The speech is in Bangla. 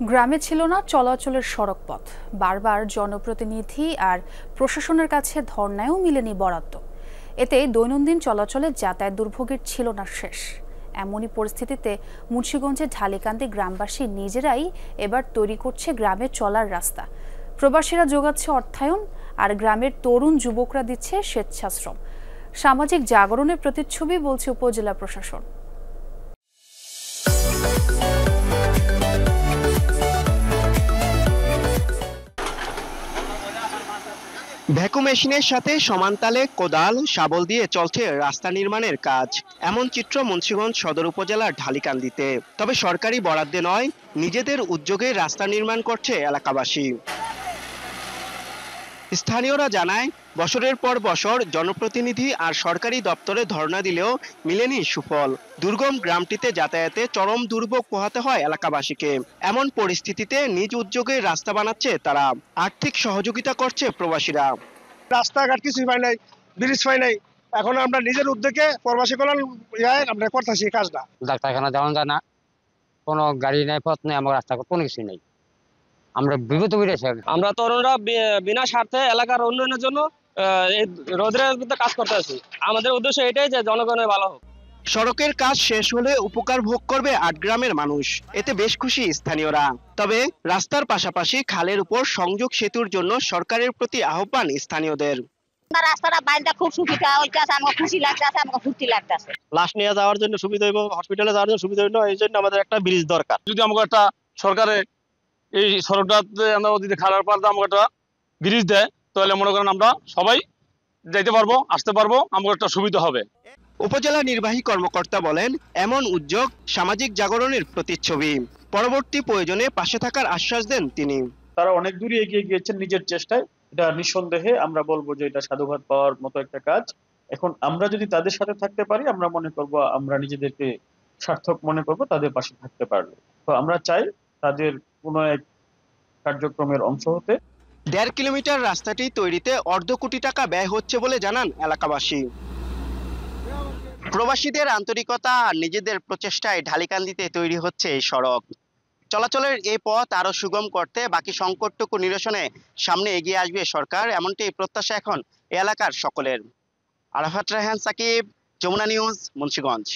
গ্রামে ছিল না চলাচলের সড়ক পথ, বারবার জনপ্রতিনিধি আর প্রশাসনের কাছে ধর্নায়ও মিলেনি বরাদ্দ। এতে দৈনন্দিন চলাচলে যাতায়াত দুর্ভোগের ছিল না শেষ। এমনই পরিস্থিতিতে মুন্সিগঞ্জের ঢালিকান্দি গ্রামবাসী নিজেরাই এবার তৈরি করছে গ্রামে চলার রাস্তা। প্রবাসীরা যোগাচ্ছে অর্থায়ন, আর গ্রামের তরুণ যুবকরা দিচ্ছে স্বেচ্ছাশ্রম। সামাজিক জাগরণের প্রতিচ্ছবি বলছে উপজেলা প্রশাসন। ভ্যাকুম মেশিনের সাথে সমানতালে কোদাল, শাবল দিয়ে চলছে রাস্তা নির্মাণের কাজ। এমন চিত্র মুন্সিগঞ্জ সদর উপজেলার ঢালিকান্দিতে। তবে সরকারি বরাদ্দে নয়, নিজেদের উদ্যোগে রাস্তা নির্মাণ করছে এলাকাবাসী। স্থানীয়রা জানায়, বছরের পর বছর জনপ্রতিনিধি আর সরকারি দপ্তরে ধর্ণা দিলেও মিলেনি সুফল। দুর্গম গ্রামটিতে যাতায়াতে চরম দুর্ভোগ পোহাতে হয় এলাকাবাসীকে। এমন পরিস্থিতিতে নিজ উদ্যোগে রাস্তা বানাচ্ছে তারা। আর্থিক সহযোগিতা করছে প্রবাসীরা। রাস্তাঘাট কিছুই পাই নাই, ব্রিজ পাই নাই। এখন আমরা নিজের উদ্যোগে প্রবাসী কল্যাণ আমরা করতেছি কাজটা। ডাক্তারখানা যাওয়া যায় না, কোনো গাড়ি নাই, পথ নেই, আমার রাস্তা কোনো কিছু নেই। আমরা বিগত বেড়েছি। আমরা তরুণরা বিনা স্বার্থে এলাকার উন্নয়নের জন্য এই রোদের মধ্যে কাজ করতে আছি। আমাদের উদ্দেশ্য এটাই যে জনগণের ভালো হোক। সড়কের কাজ শেষ হলে উপকার ভোগ করবে ৮ গ্রামের মানুষ। এতে বেশ খুশি স্থানীয়রা। তবে রাস্তার পাশাপাশি খালের উপর সংযোগ সেতুর জন্য সরকারের প্রতি আহ্বান স্থানীয়দের। রাস্তাটা বাইন্দা খুব সুবিধা হইতাছে, আমার খুশি লাগতাছে, আমার ফুর্তি লাগতাছে। লাশ নিয়ে যাওয়ার জন্য সুবিধা হইব, হসপিটালে যাওয়ার জন্য সুবিধা হইব। এই জন্য আমাদের একটা ব্রিজ দরকার। যদি আমাকে একটা সরকারে এই সড়কটাতে আমরা যদি খালের পাড়ে আমাকে একটা ব্রিজ দেয়, তাহলে মনে করেন আমরা সবাই যাইতে পারবো, আসতে পারবো, আমাকে একটা সুবিধা হবে। উপজেলা নির্বাহী কর্মকর্তা বলেন, এমন উদ্যোগ সামাজিক জাগরণের প্রতিচ্ছবি। পরবর্তী প্রয়োজনে পাশে থাকার আশ্বাস দেন তিনি। তারা অনেক দূরে এগিয়ে গিয়েছেন নিজের চেষ্টায়। এটা নিঃসন্দেহে আমরা বলবো যে এটা সাধুবাদ পাওয়ার মতো একটা কাজ। এখন আমরা যদি তাদের সাথে থাকতে পারি, আমরা মনে করব আমরা নিজেদেরকে সার্থক মনে করব তাদের পাশে থাকতে পারলে। তো আমরা চাই তাদের কোনো এক কার্যক্রমের অংশ হতে। ১.৫ কিলোমিটার রাস্তাটি তৈরিতে অর্ধ কোটি টাকা ব্যয় হচ্ছে বলে জানান এলাকাবাসী। প্রবাসীদের আন্তরিকতা আর নিজেদের প্রচেষ্টায় ঢালিকান্দিতে তৈরি হচ্ছে এই সড়ক। চলাচলের এই পথ আরো সুগম করতে বাকি সংকটটুকু নিরসনে সামনে এগিয়ে আসবে সরকার, এমনটাই প্রত্যাশা এখন এলাকার সকলের। আরাফাত রায়হান সাকিব, যমুনা নিউজ, মুন্সিগঞ্জ।